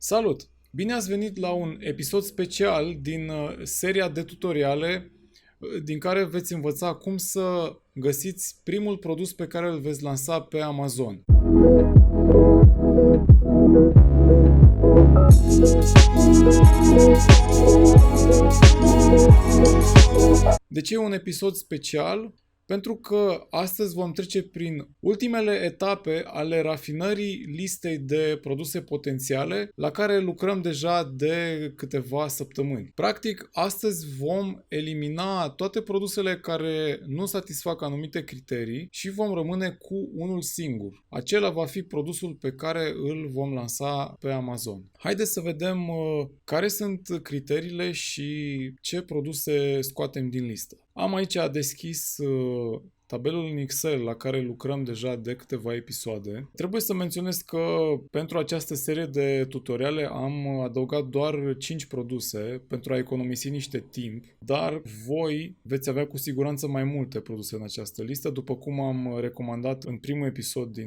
Salut! Bine ați venit la un episod special din seria de tutoriale din care veți învăța cum să găsiți primul produs pe care îl veți lansa pe Amazon. De ce e un episod special? Pentru că astăzi vom trece prin ultimele etape ale rafinării listei de produse potențiale la care lucrăm deja de câteva săptămâni. Practic, astăzi vom elimina toate produsele care nu satisfac anumite criterii și vom rămâne cu unul singur. Acela va fi produsul pe care îl vom lansa pe Amazon. Haideți să vedem care sunt criteriile și ce produse scoatem din listă. Am aici deschis tabelul în Excel la care lucrăm deja de câteva episoade. Trebuie să menționez că pentru această serie de tutoriale am adăugat doar 5 produse pentru a economisi niște timp, dar voi veți avea cu siguranță mai multe produse în această listă. După cum am recomandat în primul episod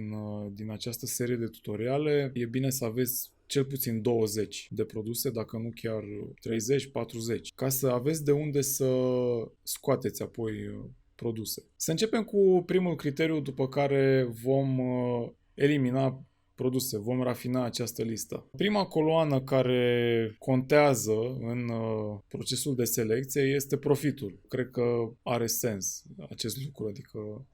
din această serie de tutoriale, e bine să aveți cel puțin 20 de produse, dacă nu chiar 30-40, ca să aveți de unde să scoateți apoi produse. Să începem cu primul criteriu, după care vom elimina produse, vom rafina această listă. Prima coloană care contează în procesul de selecție este profitul. Cred că are sens acest lucru, adică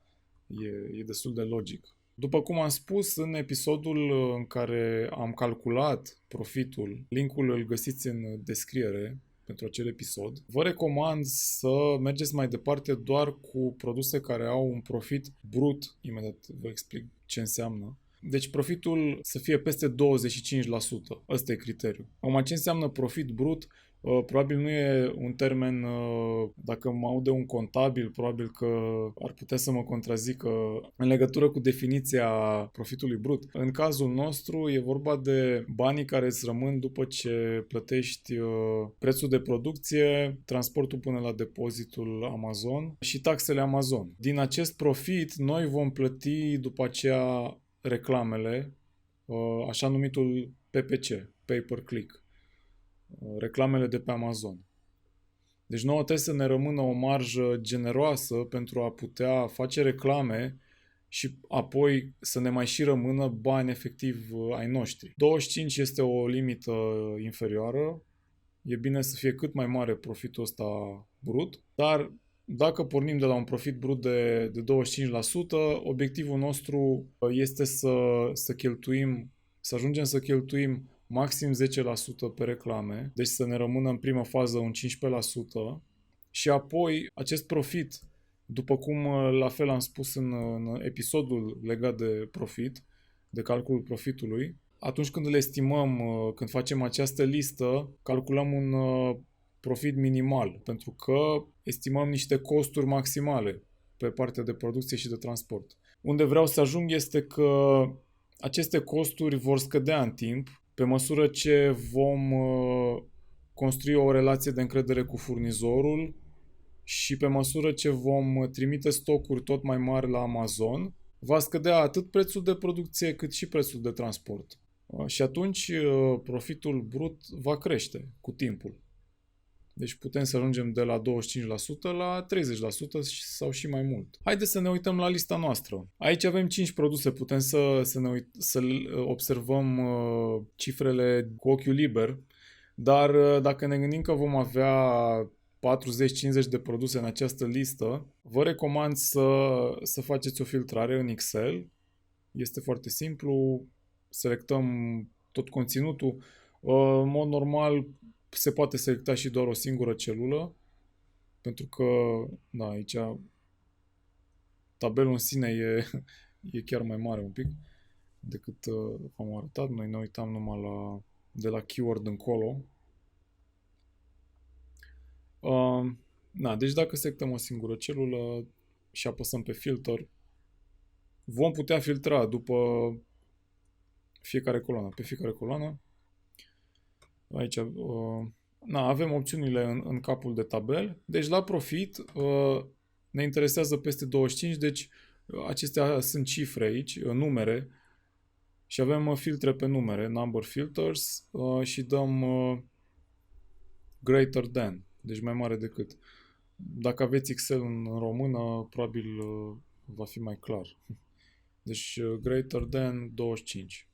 e destul de logic. După cum am spus în episodul în care am calculat profitul, linkul îl găsiți în descriere pentru acel episod, vă recomand să mergeți mai departe doar cu produse care au un profit brut. Imediat vă explic ce înseamnă. Deci profitul să fie peste 25%. Ăsta e criteriul. Acum, ce înseamnă profit brut? Probabil nu e un termen, dacă mă aude un contabil, probabil că ar putea să mă contrazică în legătură cu definiția profitului brut. În cazul nostru e vorba de banii care îți rămân după ce plătești prețul de producție, transportul până la depozitul Amazon și taxele Amazon. Din acest profit noi vom plăti după aceea reclamele, așa numitul PPC, Pay Per Click. Reclamele de pe Amazon. Deci nouă trebuie să ne rămână o marjă generoasă pentru a putea face reclame și apoi să ne mai și rămână bani efectiv ai noștri. 25 este o limită inferioară. E bine să fie cât mai mare profitul ăsta brut, dar dacă pornim de la un profit brut de 25%, obiectivul nostru este să cheltuim, să ajungem să cheltuim maxim 10% pe reclame, deci să ne rămână în prima fază un 15% și apoi acest profit, după cum la fel am spus în episodul legat de profit, de calculul profitului, atunci când îl estimăm, când facem această listă, calculăm un profit minimal, pentru că estimăm niște costuri maximale pe partea de producție și de transport. Unde vreau să ajung este că aceste costuri vor scădea în timp, pe măsură ce vom construi o relație de încredere cu furnizorul și pe măsură ce vom trimite stocuri tot mai mari la Amazon, va scădea atât prețul de producție cât și prețul de transport. Și atunci profitul brut va crește cu timpul. Deci putem să ajungem de la 25% la 30% sau și mai mult. Haideți să ne uităm la lista noastră. Aici avem 5 produse, putem să observăm cifrele cu ochiul liber, dar dacă ne gândim că vom avea 40-50 de produse în această listă, vă recomand să faceți o filtrare în Excel. Este foarte simplu, selectăm tot conținutul. În mod normal, se poate selecta și doar o singură celulă, pentru că, da, aici tabelul în sine e chiar mai mare un pic decât am arătat. Noi ne uitam numai de la keyword încolo. Deci dacă selectăm o singură celulă și apăsăm pe filter, vom putea filtra după fiecare coloană, pe fiecare coloană. Aici avem opțiunile în capul de tabel. Deci la profit ne interesează peste 25, deci acestea sunt cifre aici, numere, și avem filtre pe numere, number filters, și dăm greater than, deci mai mare decât. Dacă aveți Excel în română, probabil va fi mai clar. Deci greater than 25.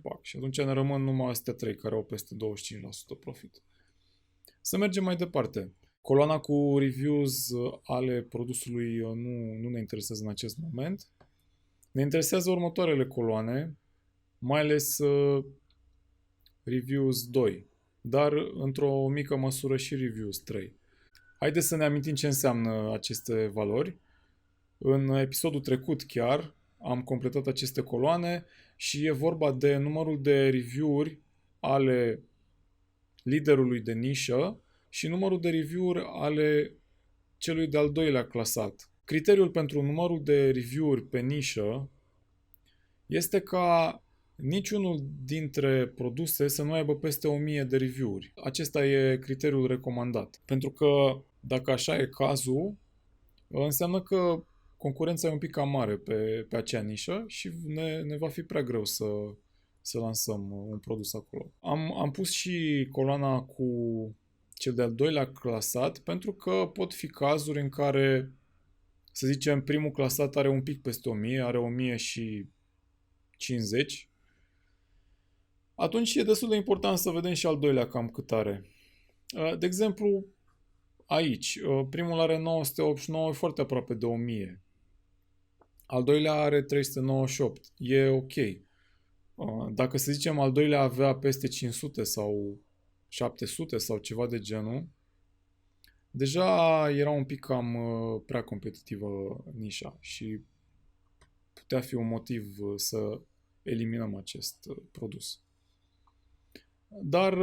Pac. Și atunci ne rămân numai astea 3 care au peste 25% profit. Să mergem mai departe. Coloana cu reviews ale produsului nu ne interesează în acest moment. Ne interesează următoarele coloane, mai ales reviews 2, dar într-o mică măsură și reviews 3. Haideți să ne amintim ce înseamnă aceste valori. În episodul trecut chiar am completat aceste coloane și e vorba de numărul de review-uri ale liderului de nișă și numărul de review-uri ale celui de-al doilea clasat. Criteriul pentru numărul de review-uri pe nișă este ca niciunul dintre produse să nu aibă peste 1000 de review-uri. Acesta e criteriul recomandat. Pentru că dacă așa e cazul, înseamnă că concurența e un pic cam mare pe acea nișă și ne va fi prea greu să lansăm un produs acolo. Am pus și coloana cu cel de-al doilea clasat pentru că pot fi cazuri în care, să zicem, primul clasat are un pic peste 1000, are 1050. Atunci e destul de important să vedem și al doilea cam cât are. De exemplu, aici, primul are 989, e foarte aproape de 1000. Al doilea are 398. E ok. Dacă să zicem al doilea avea peste 500 sau 700 sau ceva de genul, deja era un pic cam prea competitivă nișa și putea fi un motiv să eliminăm acest produs. Dar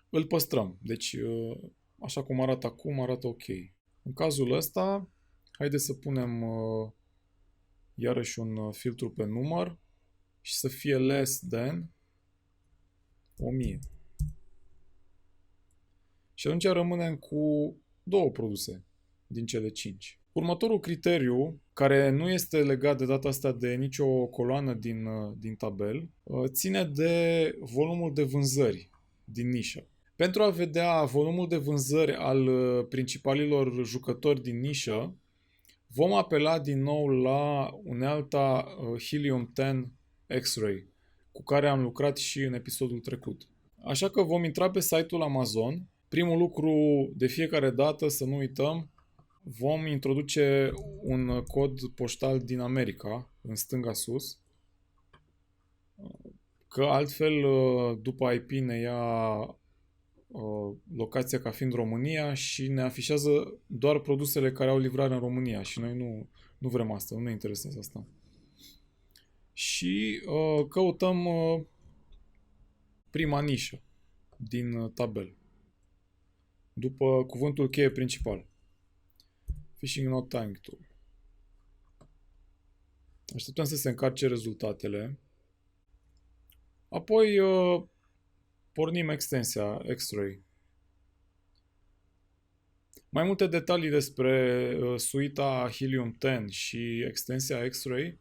îl păstrăm. Deci, așa cum arată acum, arată ok. În cazul ăsta, haideți să punem iarăși un filtru pe număr și să fie less than 1000. Și atunci rămânem cu 2 produse din cele 5. Următorul criteriu, care nu este legat de data asta de nicio coloană din tabel, ține de volumul de vânzări din nișă. Pentru a vedea volumul de vânzări al principalilor jucători din nișă, vom apela din nou la unealta Helium 10 X-Ray, cu care am lucrat și în episodul trecut. Așa că vom intra pe site-ul Amazon. Primul lucru, de fiecare dată, să nu uităm, vom introduce un cod poștal din America, în stânga sus, că altfel, după IP ne ia locația ca fiind România și ne afișează doar produsele care au livrare în România și noi nu vrem asta, nu ne interesează asta. Și căutăm prima nișă din tabel, după cuvântul cheie principal. Fishing Not Time Tool. Așteptăm să se încarce rezultatele. Apoi pornim extensia X-Ray. Mai multe detalii despre suita Helium 10 și extensia X-Ray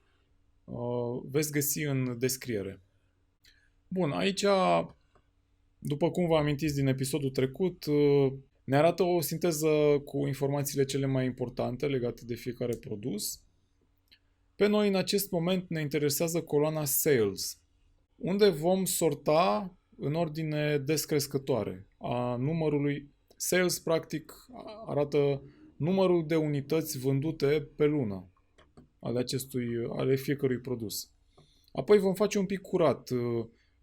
veți găsi în descriere. Bun, aici, după cum vă amintiți din episodul trecut, ne arată o sinteză cu informațiile cele mai importante legate de fiecare produs. Pe noi, în acest moment, ne interesează coloana Sales, unde vom sorta în ordine descrescătoare a numărului. Sales, practic, arată numărul de unități vândute pe lună ale fiecărui produs. Apoi vom face un pic curat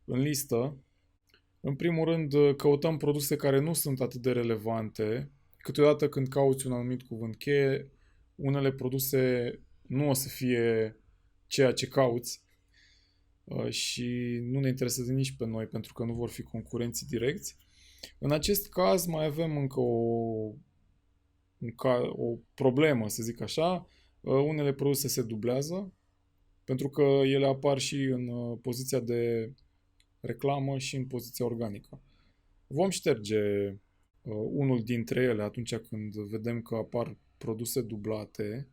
în listă. În primul rând, căutăm produse care nu sunt atât de relevante. Câteodată când cauți un anumit cuvânt cheie, unele produse nu o să fie ceea ce cauți și nu ne interesează nici pe noi pentru că nu vor fi concurenții direcți. În acest caz mai avem încă o problemă, să zic așa. Unele produse se dublează pentru că ele apar și în poziția de reclamă și în poziția organică. Vom șterge unul dintre ele atunci când vedem că apar produse dublate,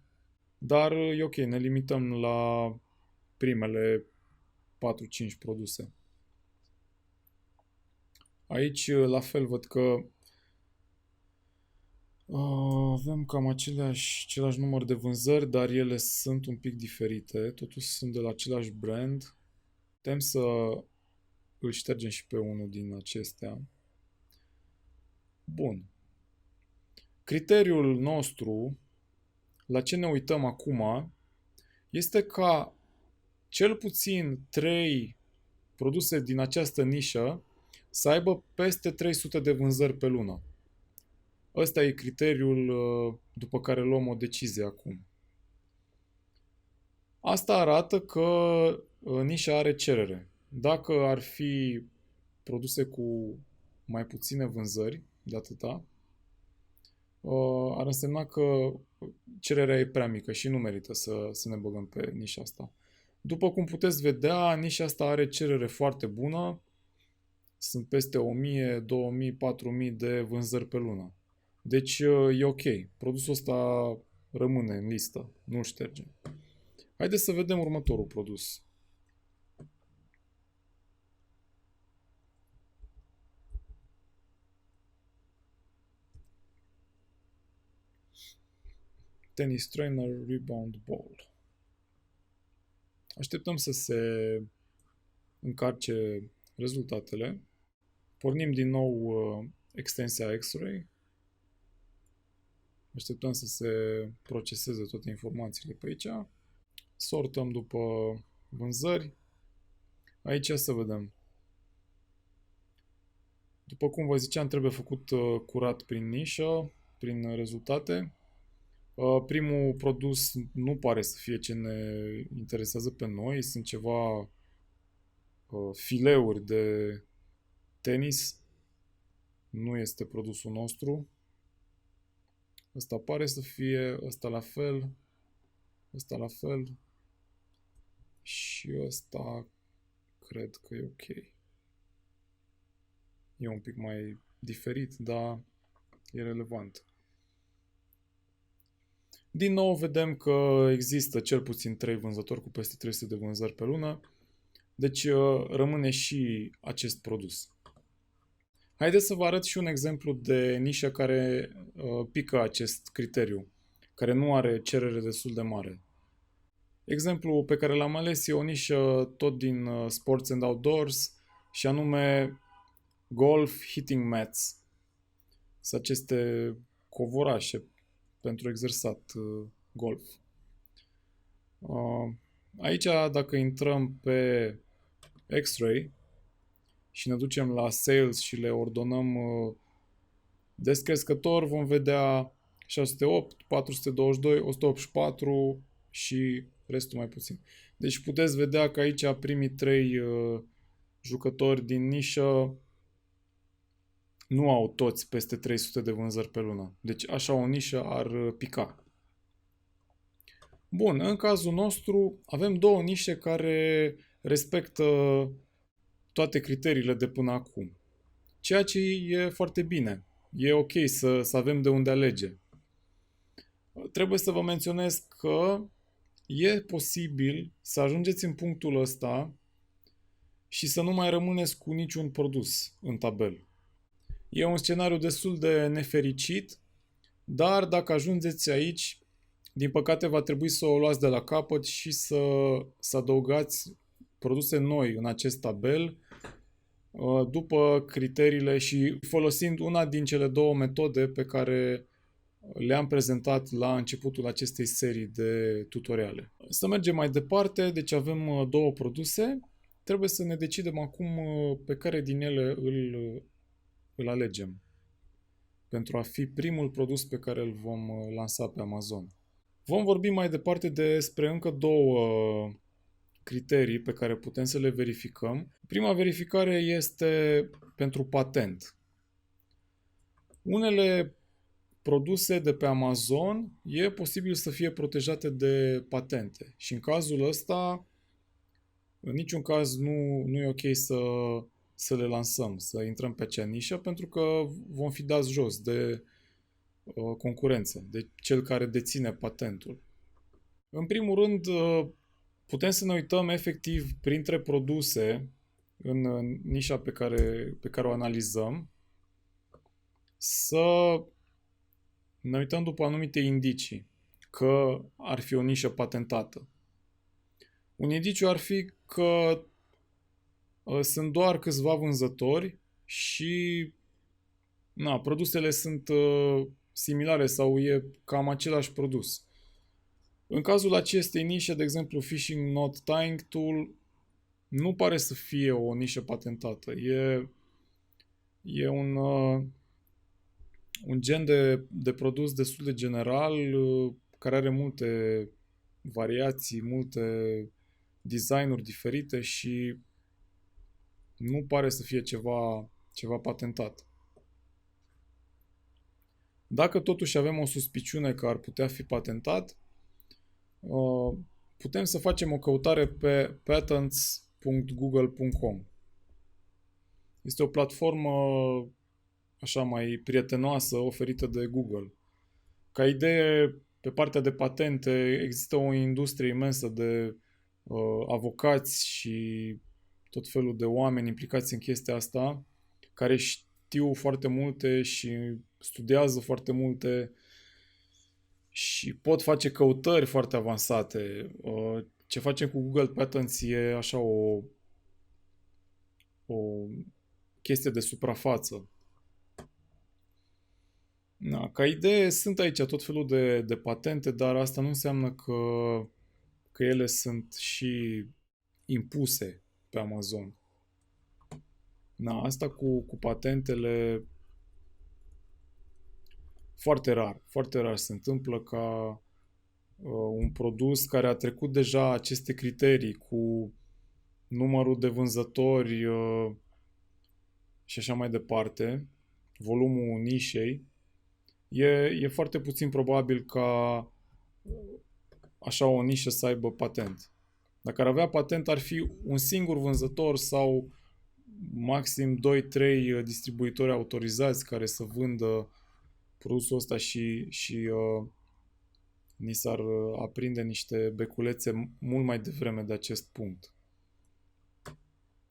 dar e ok, ne limităm la primele 4-5 produse. Aici, la fel, văd că avem cam același număr de vânzări, dar ele sunt un pic diferite. Totuși sunt de la același brand. Putem să îl ștergem și pe unul din acestea. Bun. Criteriul nostru, la ce ne uităm acum, este ca cel puțin 3 produse din această nișă să aibă peste 300 de vânzări pe lună. Ăsta e criteriul după care luăm o decizie acum. Asta arată că nișa are cerere. Dacă ar fi produse cu mai puține vânzări de atâta, ar însemna că cererea e prea mică și nu merită să ne băgăm pe nișa asta. După cum puteți vedea, nișa asta are cerere foarte bună. Sunt peste 1000, 2000, 4000 de vânzări pe lună. Deci e ok. Produsul ăsta rămâne în listă. Nu-l ștergem. Haideți să vedem următorul produs. Tennis Trainer Rebound Ball. Așteptăm să se încarce rezultatele. Pornim din nou extensia X-Ray. Așteptăm să se proceseze toate informațiile pe aici. Sortăm după vânzări. Aici să vedem. După cum vă ziceam, trebuie făcut curat prin nișă, prin rezultate. Primul produs nu pare să fie ce ne interesează pe noi. Sunt ceva fileuri de tenis. Nu este produsul nostru. Ăsta pare să fie, ăsta la fel, ăsta la fel și ăsta cred că e ok. E un pic mai diferit, dar e relevant. Din nou vedem că există cel puțin 3 vânzători cu peste 300 de vânzări pe lună, deci rămâne și acest produs. Haideți să vă arăt și un exemplu de nișă care pică acest criteriu, care nu are cerere destul de mare. Exemplul pe care l-am ales e o nișă tot din Sports and Outdoors și anume Golf Hitting Mats. Sunt aceste covorașe pentru exersat golf. Aici, dacă intrăm pe X-Ray și ne ducem la Sales și le ordonăm descrescător, vom vedea 608, 422, 184 și restul mai puțin. Deci puteți vedea că aici primii 3 jucători din nișă nu au toți peste 300 de vânzări pe lună. Deci așa o nișă ar pica. Bun, în cazul nostru avem 2 nișe care respectă toate criteriile de până acum. Ceea ce e foarte bine. E ok să avem de unde alege. Trebuie să vă menționez că e posibil să ajungeți în punctul ăsta și să nu mai rămâneți cu niciun produs în tabel. E un scenariu destul de nefericit, dar dacă ajungeți aici, din păcate va trebui să o luați de la capăt și să adăugați produse noi în acest tabel după criteriile și folosind una din cele 2 metode pe care le-am prezentat la începutul acestei serii de tutoriale. Să mergem mai departe, deci avem 2 produse. Trebuie să ne decidem acum pe care din ele îl alegem pentru a fi primul produs pe care îl vom lansa pe Amazon. Vom vorbi mai departe despre încă 2 criterii pe care putem să le verificăm. Prima verificare este pentru patent. Unele produse de pe Amazon e posibil să fie protejate de patente și în cazul ăsta în niciun caz nu e ok să le lansăm, să intrăm pe acea nișă pentru că vom fi dați jos de concurență, de cel care deține patentul. În primul rând, putem să ne uităm efectiv printre produse în nișa pe care o analizăm, să ne uităm după anumite indicii că ar fi o nișă patentată. Un indiciu ar fi că sunt doar câțiva vânzători și produsele sunt similare sau e cam același produs. În cazul acestei nișe, de exemplu, Fishing Knot Tying Tool, nu pare să fie o nișă patentată. E un gen de produs destul de general, care are multe variații, multe designuri diferite și nu pare să fie ceva patentat. Dacă totuși avem o suspiciune că ar putea fi patentat, putem să facem o căutare pe patents.google.com. Este o platformă așa mai prietenoasă oferită de Google. Ca idee, pe partea de patente, există o industrie imensă de avocați și tot felul de oameni implicați în chestia asta, care știu foarte multe și studiază foarte multe și pot face căutări foarte avansate. Ce facem cu Google Patents e așa o chestie de suprafață. Ca idee, sunt aici tot felul de patente, dar asta nu înseamnă că ele sunt și impuse pe Amazon. Asta cu patentele foarte rar se întâmplă ca un produs care a trecut deja aceste criterii cu numărul de vânzători și așa mai departe, volumul nișei, e foarte puțin probabil ca așa o nișă să aibă patent. Dacă ar avea patent, ar fi un singur vânzător sau maxim 2-3 distribuitori autorizați care să vândă produsul ăsta și ni s-ar aprinde niște beculețe mult mai devreme de acest punct.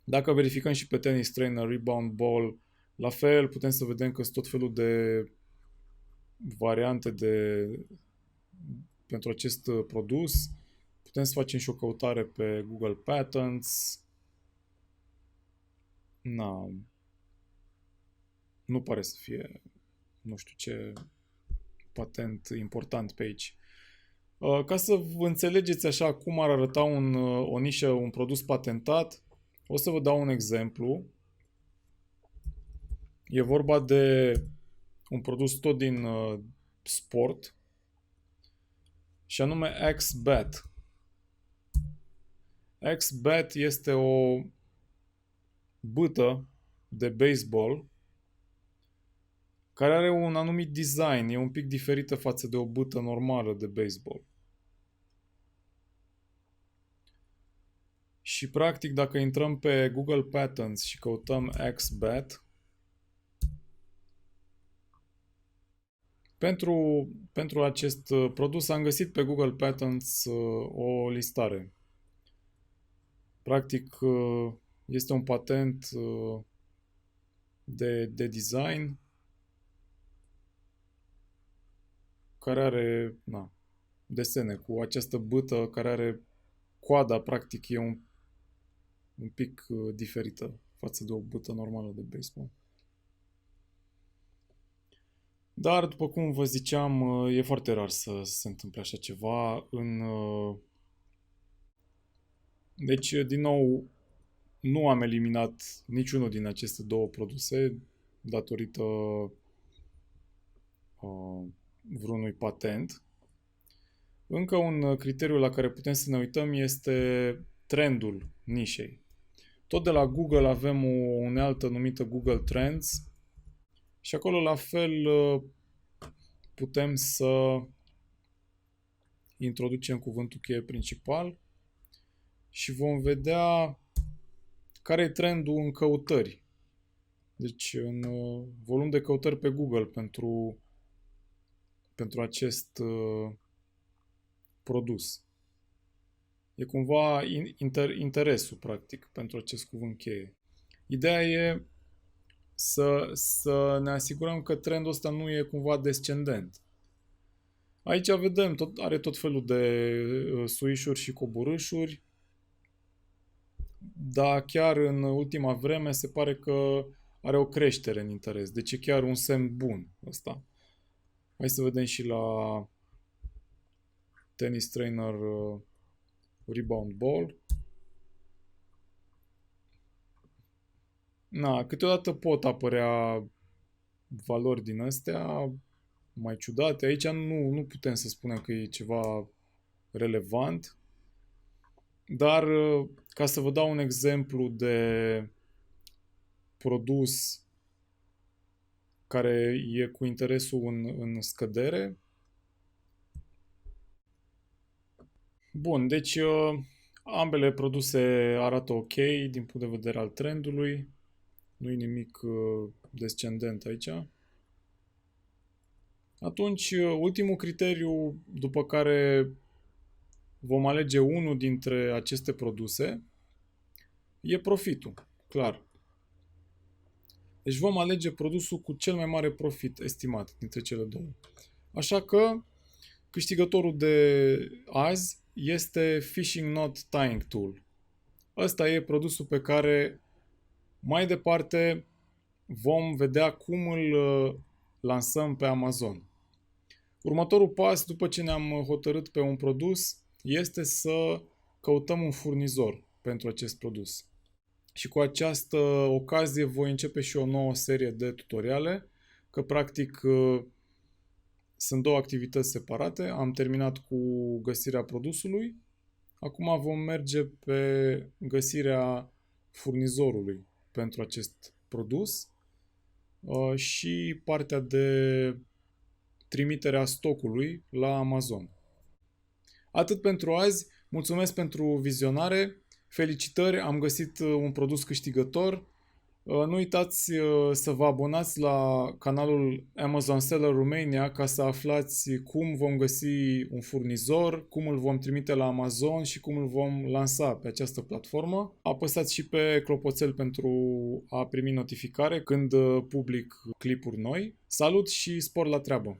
Dacă verificăm și pe Tennis Trainer, Rebound Ball, la fel putem să vedem că sunt tot felul de variante pentru acest produs. Putem să facem și o căutare pe Google Patents. Nu pare să fie, nu știu ce patent important pe aici. Ca să vă înțelegeți așa cum ar arăta o nișă, un produs patentat, o să vă dau un exemplu. E vorba de un produs tot din sport și anume X-Bet. X-Bet este o bâtă de baseball care are un anumit design, e un pic diferită față de o bâtă normală de baseball. Și practic dacă intrăm pe Google Patents și căutăm X-Bet, pentru acest produs am găsit pe Google Patents o listare. Practic este un patent de design care are desene cu această bâtă care are coada, practic e un pic diferită față de o bâtă normală de baseball. Dar, după cum vă ziceam, e foarte rar să se întâmple așa ceva. Deci, din nou, nu am eliminat niciunul din aceste două produse datorită vreunui patent. Încă un criteriu la care putem să ne uităm este trendul nișei. Tot de la Google avem o unealtă numită Google Trends și acolo la fel putem să introducem cuvântul cheie principal și vom vedea care e trendul în căutări. Deci în volum de căutări pe Google pentru acest produs. E cumva interesul, practic, pentru acest cuvânt cheie. Ideea e să ne asigurăm că trendul ăsta nu e cumva descendent. Aici vedem, are tot felul de suișuri și coborâșuri, dar chiar în ultima vreme se pare că are o creștere în interes. Deci e chiar un semn bun ăsta. Hai să vedem și la Tennis Trainer Rebound Ball. Câteodată pot apărea valori din astea mai ciudate. Aici nu putem să spunem că e ceva relevant. Dar ca să vă dau un exemplu de produs care e cu interesul în scădere. Bun, deci ambele produse arată ok din punct de vedere al trendului. Nu e nimic descendent aici. Atunci, ultimul criteriu după care vom alege unul dintre aceste produse e profitul, clar. Deci vom alege produsul cu cel mai mare profit estimat dintre cele două. Așa că câștigătorul de azi este Fishing Knot Tying Tool. Ăsta e produsul pe care mai departe vom vedea cum îl lansăm pe Amazon. Următorul pas, după ce ne-am hotărât pe un produs, este să căutăm un furnizor pentru acest produs. Și cu această ocazie voi începe și o nouă serie de tutoriale, că practic sunt două activități separate. Am terminat cu găsirea produsului, acum vom merge pe găsirea furnizorului pentru acest produs și partea de trimiterea stocului la Amazon. Atât pentru azi, mulțumesc pentru vizionare, felicitări, am găsit un produs câștigător. Nu uitați să vă abonați la canalul Amazon Seller Romania ca să aflați cum vom găsi un furnizor, cum îl vom trimite la Amazon și cum îl vom lansa pe această platformă. Apăsați și pe clopoțel pentru a primi notificare când public clipuri noi. Salut și spor la treabă!